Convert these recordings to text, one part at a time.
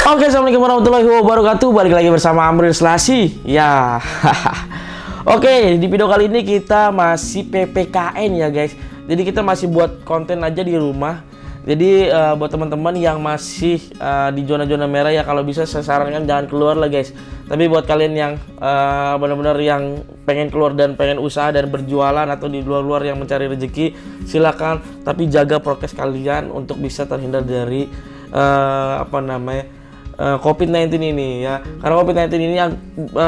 Oke, assalamualaikum warahmatullahi wabarakatuh. Balik lagi bersama Amril Selasi. Ya. Oke, di video kali ini kita masih PPKN ya guys. Jadi kita masih buat konten aja di rumah. Jadi buat teman-teman yang masih di zona-zona merah ya, kalau bisa saya sarankan jangan keluar lah guys. Tapi buat kalian yang benar-benar yang pengen keluar dan pengen usaha dan berjualan atau di luar-luar yang mencari rezeki, silakan. Tapi jaga prokes kalian untuk bisa terhindar dari COVID-19 ini ya, karena COVID-19 ini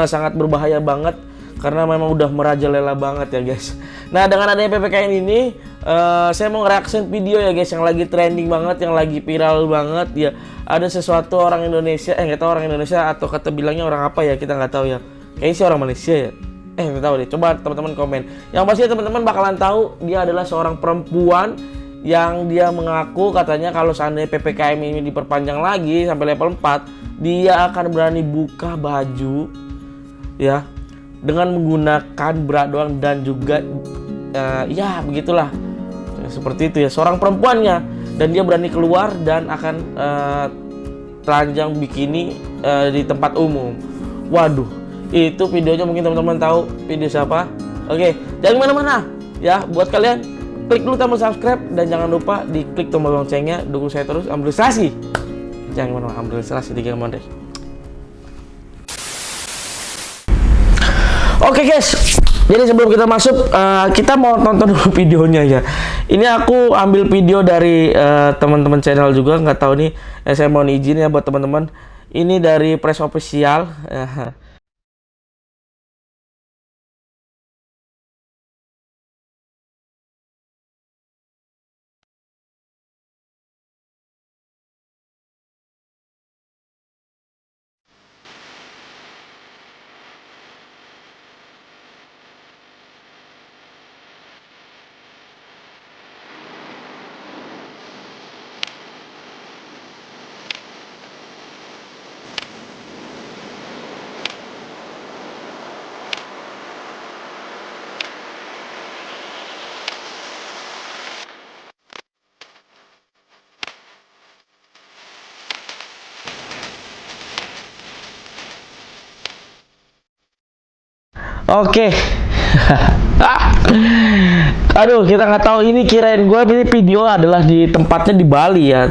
sangat berbahaya banget karena memang udah merajalela banget ya guys. Nah, dengan adanya PPKN ini saya mau nge-reaction video ya guys yang lagi trending banget, yang lagi viral banget ya. Ada sesuatu orang Indonesia, nggak tahu orang Indonesia atau kata bilangnya orang apa ya, kita nggak tahu ya, kayaknya sih orang Malaysia ya, nggak tahu deh. Coba teman-teman komen. Yang pasti teman-teman bakalan tahu dia adalah seorang perempuan yang dia mengaku katanya kalau seandainya PPKM ini diperpanjang lagi sampai level 4, dia akan berani buka baju ya dengan menggunakan bra doang dan juga ya begitulah seperti itu ya, seorang perempuannya, dan dia berani keluar dan akan telanjang bikini di tempat umum. Waduh, itu videonya mungkin teman-teman tahu video siapa. Oke, jangan kemana-mana ya. Buat kalian, klik dulu tombol subscribe dan jangan lupa diklik tombol loncengnya. Dukung saya terus, Amril Selasi. Jangan kemana-mana, Amril Selasi di Game Monday. Oke guys, jadi sebelum kita masuk, kita mau tonton dulu videonya ya. Ini aku ambil video dari teman-teman channel juga, nggak tahu nih, saya mohon izin ya buat teman-teman. Ini dari Press Official. Oke. Aduh, kita nggak tahu, ini kirain gue ini video adalah di tempatnya di Bali ya.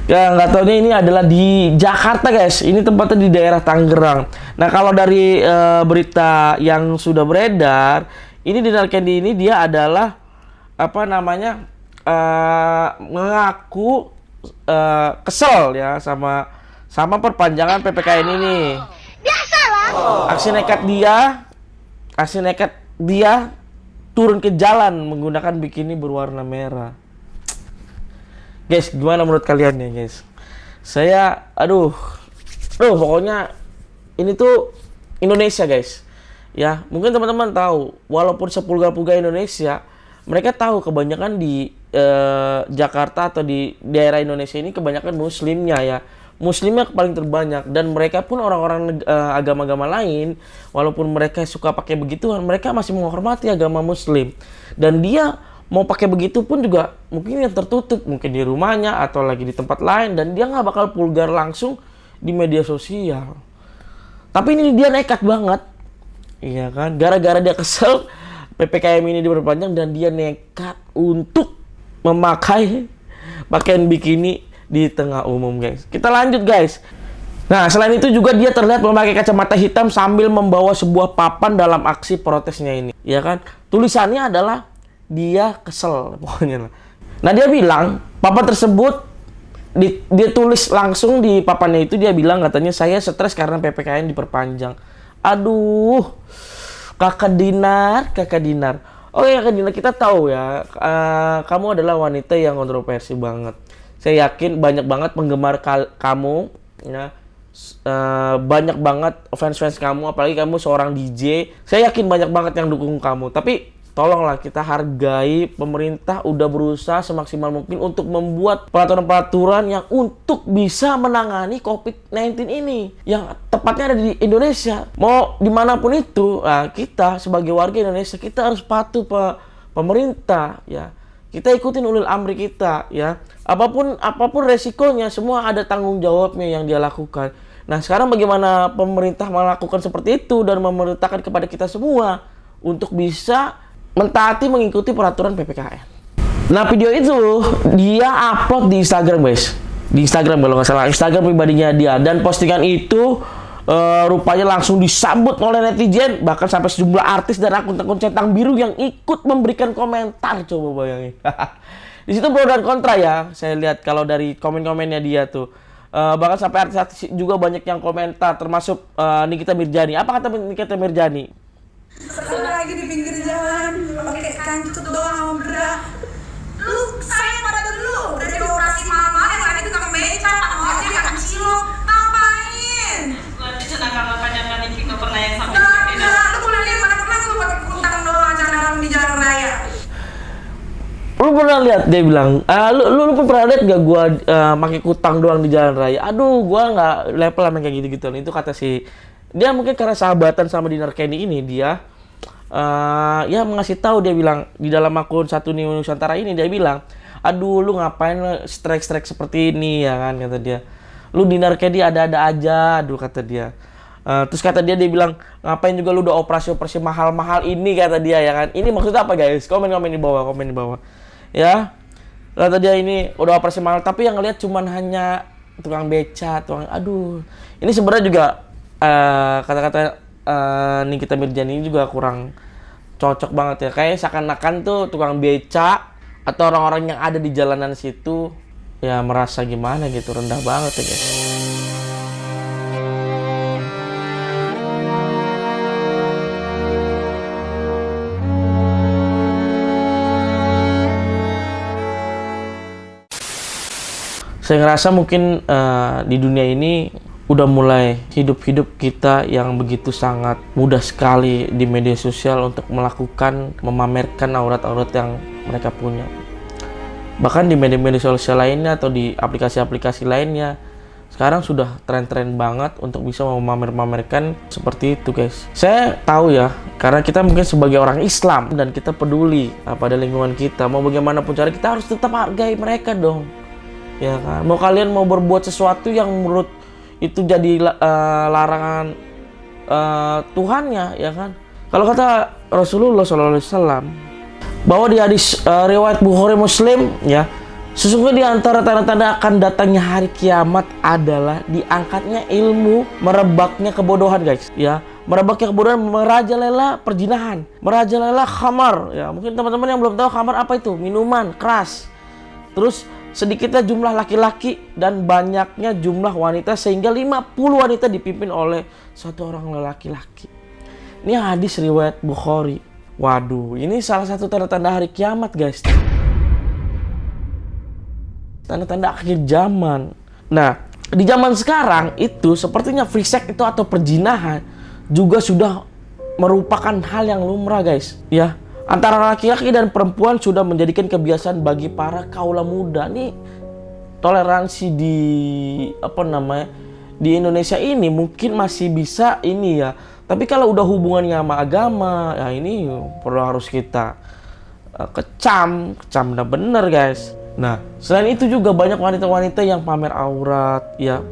Ya nggak tahunya ini adalah di Jakarta guys. Ini tempatnya di daerah Tangerang. Nah, kalau dari berita yang sudah beredar, ini di Narkendi ini dia adalah mengaku kesel ya sama perpanjangan PPKN ini. Biasalah. Aksi nekat dia turun ke jalan menggunakan bikini berwarna merah. Guys, gimana menurut kalian ya guys? Saya, pokoknya ini tuh Indonesia guys. Ya, mungkin teman-teman tahu, walaupun sepulga-pulga Indonesia, mereka tahu kebanyakan di Jakarta atau di daerah Indonesia ini kebanyakan muslimnya ya. Muslimnya paling terbanyak, dan mereka pun orang-orang agama-agama lain, walaupun mereka suka pakai begituan, mereka masih menghormati agama muslim. Dan dia mau pakai begitu pun juga mungkin yang tertutup, mungkin di rumahnya atau lagi di tempat lain, dan dia nggak bakal vulgar langsung di media sosial. Tapi ini dia nekat banget, iya kan? Gara-gara dia kesel PPKM ini diperpanjang dan dia nekat untuk memakai pakaian bikini di tengah umum guys. Kita lanjut guys. Nah, selain itu juga dia terlihat memakai kacamata hitam sambil membawa sebuah papan dalam aksi protesnya ini, ya kan? Tulisannya adalah dia kesel pokoknya. Nah, dia bilang papan tersebut dia tulis langsung di papannya itu, dia bilang katanya saya stres karena PPKN diperpanjang. Aduh, kakak Dinar. Oh ya, Kak Dinar, kita tahu ya, kamu adalah wanita yang kontroversi banget. Saya yakin banyak banget penggemar kamu ya, banyak banget fans kamu, apalagi kamu seorang DJ. Saya yakin banyak banget yang dukung kamu. Tapi tolonglah kita hargai, pemerintah udah berusaha semaksimal mungkin untuk membuat peraturan-peraturan yang untuk bisa menangani COVID-19 ini, yang tepatnya ada di Indonesia. Mau dimanapun itu, kita sebagai warga Indonesia, kita harus patuh pemerintah ya. Kita ikutin ulil amri kita ya. apapun resikonya, semua ada tanggung jawabnya yang dia lakukan. Nah, sekarang bagaimana pemerintah melakukan seperti itu dan memerintahkan kepada kita semua untuk bisa mentaati mengikuti peraturan PPKM. Nah, video itu dia upload di Instagram, guys. Di Instagram kalau nggak salah, Instagram pribadinya dia, dan postingan itu rupanya langsung disambut oleh netizen, bahkan sampai sejumlah artis dan akun-akun centang biru yang ikut memberikan komentar. Coba bayangin. Di situ pro dan kontra ya, saya lihat kalau dari komen-komennya dia tuh. Bahkan sampai artis-artis juga banyak yang komentar, termasuk Nikita Mirzani. Apa kata Nikita Mirzani? Sekarang lagi di pinggir jalan, pakai kancut doang sama bra. Lu sayang pada dulu, udah dioperasi mahal-mahal, yang lain itu kakak beca, kakak ojek, kakak cilok. Ngapain? Berarti sedangkan makanya Niki nggak pernah yang sampai Enggak, lu boleh lihat mana pernah gue pakai kutang doang jalan di jalan raya. Lu pernah lihat dia bilang, lu pernah lihat gak gua pakai kutang doang di jalan raya? Aduh, gua nggak level sama kayak gitu-gitu. Itu kata si dia, mungkin karena sahabatan sama Dinar Kenny ini, dia ya mengasih tahu. Dia bilang di dalam akun Satu Nusantara ini, dia bilang, aduh lu ngapain strike seperti ini ya kan, kata dia. Lu Dinar Kenny ada-ada aja, aduh kata dia. Terus kata dia bilang, ngapain juga lu udah operasi mahal-mahal ini, kata dia ya kan. Ini maksudnya apa guys? Komen di bawah. Ya, kata dia ini udah operasi mahal, tapi yang ngeliat cuman hanya tukang beca, aduh. Ini sebenarnya juga kata-kata Nikita Mirzani ini juga kurang cocok banget ya. Kayak seakan-akan tuh tukang beca atau orang-orang yang ada di jalanan situ ya merasa gimana gitu, rendah banget ya guys. Saya ngerasa mungkin di dunia ini udah mulai hidup kita yang begitu sangat mudah sekali di media sosial untuk memamerkan aurat-aurat yang mereka punya. Bahkan di media sosial lainnya atau di aplikasi-aplikasi lainnya, sekarang sudah tren-tren banget untuk bisa memamerkan seperti itu guys. Saya tahu ya, karena kita mungkin sebagai orang Islam dan kita peduli pada lingkungan kita, mau bagaimanapun cara kita harus tetap hargai mereka dong. Ya kan, mau kalian mau berbuat sesuatu yang menurut itu jadi larangan Tuhannya, ya kan. Kalau kata Rasulullah SAW bahwa di hadis riwayat Bukhari Muslim ya, sesungguhnya di antara tanda-tanda akan datangnya hari kiamat adalah diangkatnya ilmu, merebaknya kebodohan guys. Ya, merebaknya kebodohan, merajalela perjinahan, merajalela khamar. Ya, mungkin teman-teman yang belum tahu khamar apa itu, minuman keras. Terus sedikitnya jumlah laki-laki dan banyaknya jumlah wanita, sehingga 50 wanita dipimpin oleh satu orang laki-laki. Ini hadis riwayat Bukhari. Waduh, ini salah satu tanda-tanda hari kiamat guys. Tanda-tanda akhir zaman. Nah, di zaman sekarang itu sepertinya free sex itu atau perjinahan juga sudah merupakan hal yang lumrah guys. Ya, antara laki-laki dan perempuan sudah menjadikan kebiasaan bagi para kaula muda. Nih, toleransi di Indonesia ini mungkin masih bisa ini ya. Tapi kalau udah hubungannya sama agama, ya ini perlu harus kita kecam udah bener guys. Nah, selain itu juga banyak wanita-wanita yang pamer aurat, ya,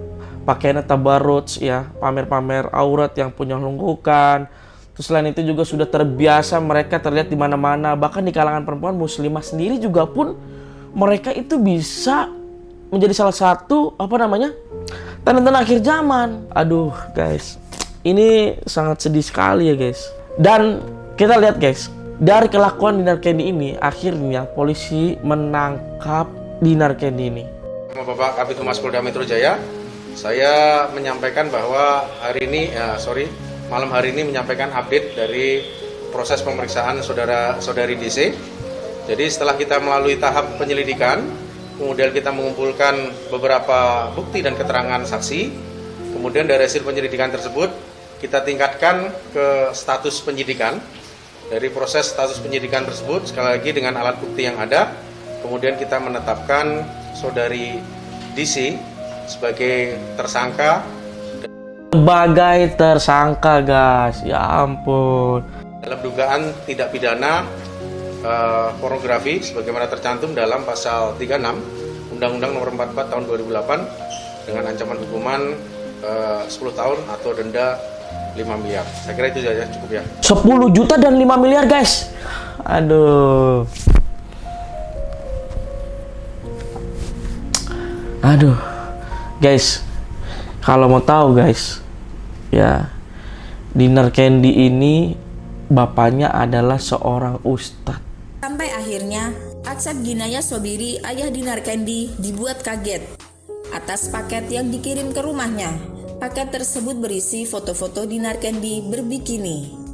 pakaian tabarruj, ya, pamer-pamer aurat yang punya lengkukan. Terus selain itu juga sudah terbiasa mereka terlihat di mana-mana, bahkan di kalangan perempuan muslimah sendiri juga pun mereka itu bisa menjadi salah satu tanda-tanda akhir zaman. Aduh guys, ini sangat sedih sekali ya guys. Dan kita lihat guys, dari kelakuan Dinar Kenny ini, akhirnya polisi menangkap Dinar Kenny ini. Bapak Kabid Humas Polda Metro Jaya, saya menyampaikan bahwa malam hari ini menyampaikan update dari proses pemeriksaan saudari DC. Jadi setelah kita melalui tahap penyelidikan, kemudian kita mengumpulkan beberapa bukti dan keterangan saksi, kemudian dari hasil penyelidikan tersebut kita tingkatkan ke status penyidikan. Dari proses status penyidikan tersebut, sekali lagi dengan alat bukti yang ada, kemudian kita menetapkan saudari DC sebagai tersangka. Sebagai tersangka guys, ya ampun. Dalam dugaan tindak pidana pornografi sebagaimana tercantum dalam pasal 36 Undang-Undang Nomor 44 Tahun 2008 dengan ancaman hukuman 10 tahun atau denda 5 miliar. Saya kira itu saja cukup ya. 10 juta dan 5 miliar guys. Aduh. Guys, kalau mau tahu guys, ya, Dinar Candy ini bapaknya adalah seorang ustadz. Sampai akhirnya, Acep Ginaya Sobiri, ayah Dinar Candy, dibuat kaget atas paket yang dikirim ke rumahnya. Paket tersebut berisi foto-foto Dinar Candy berbikini.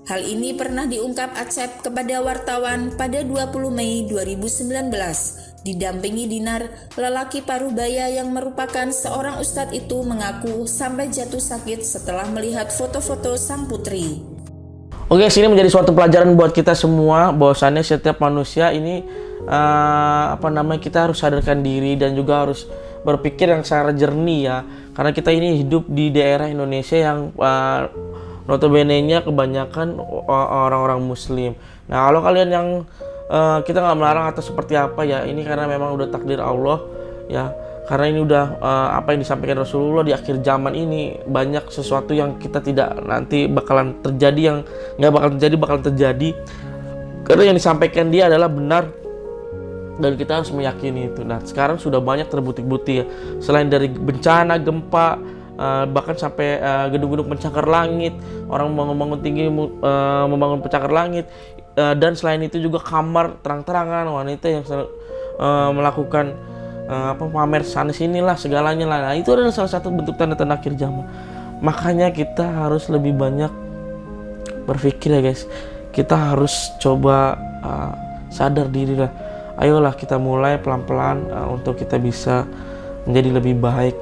Hal ini pernah diungkap Acep kepada wartawan pada 20 Mei 2019. Didampingi Dinar, lelaki Parubaya yang merupakan seorang ustadz itu mengaku sampai jatuh sakit setelah melihat foto-foto sang putri. Oke, sini menjadi suatu pelajaran buat kita semua bahwasannya setiap manusia ini kita harus sadarkan diri dan juga harus berpikir yang secara jernih ya. Karena kita ini hidup di daerah Indonesia yang notabene-nya kebanyakan orang-orang muslim. Nah, kalau kalian yang kita nggak melarang atau seperti apa ya, ini karena memang udah takdir Allah ya. Karena ini udah apa yang disampaikan Rasulullah di akhir zaman ini, banyak sesuatu yang kita tidak nanti bakalan terjadi, yang nggak bakalan terjadi karena yang disampaikan dia adalah benar dan kita harus meyakini itu. Nah, sekarang sudah banyak terbukti-bukti ya, selain dari bencana, gempa, bahkan sampai gedung-gedung pencakar langit, orang membangun tinggi, membangun pencakar langit, dan selain itu juga kamar terang-terangan, wanita yang melakukan pamer sana sinilah segalanya lah. Nah, itu adalah salah satu bentuk tanda-tanda akhir zaman. Makanya kita harus lebih banyak berpikir ya guys. Kita harus coba sadar diri lah. Ayolah kita mulai pelan-pelan untuk kita bisa menjadi lebih baik,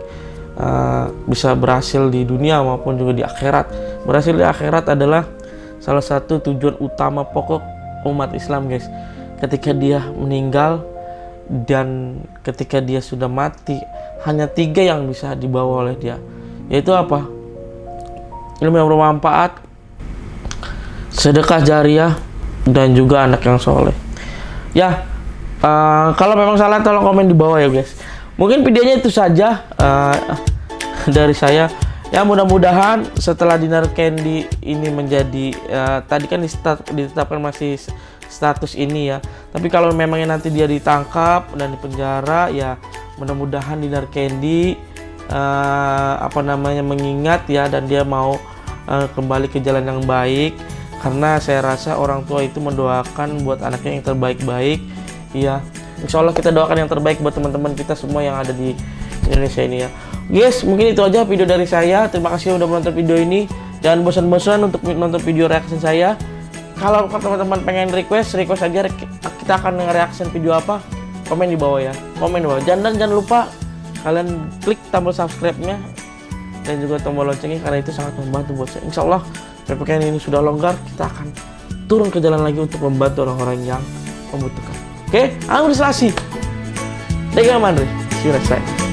bisa berhasil di dunia maupun juga di akhirat. Berhasil di akhirat adalah salah satu tujuan utama pokok umat Islam guys. Ketika dia meninggal dan ketika dia sudah mati, hanya 3 yang bisa dibawa oleh dia, yaitu apa? Ilmu yang bermanfaat, sedekah jariah, dan juga anak yang soleh ya. Kalau memang salah tolong komen di bawah ya guys. Mungkin videonya itu saja dari saya ya. Mudah-mudahan setelah Dinar Candy ini menjadi tadi kan ditetapkan masih status ini ya, tapi kalau memangnya nanti dia ditangkap dan dipenjara ya, mudah-mudahan Dinar Candy mengingat ya, dan dia mau kembali ke jalan yang baik, karena saya rasa orang tua itu mendoakan buat anaknya yang terbaik-baik ya. Insya Allah kita doakan yang terbaik buat teman-teman kita semua yang ada di Indonesia ini ya. Guys, mungkin itu aja video dari saya. Terima kasih udah menonton video ini. Jangan bosan-bosan untuk nonton video reaction saya. Kalau teman-teman pengen request aja, kita akan nge-reaction video apa, komen di bawah ya. Komen di bawah. Jangan lupa kalian klik tombol subscribe-nya dan juga tombol loncengnya, karena itu sangat membantu buat saya. Insya Allah PPKM ini sudah longgar, kita akan turun ke jalan lagi untuk membantu orang-orang yang membutuhkan. Oke, Amri Selasi. Dengan Mandri. See you next time.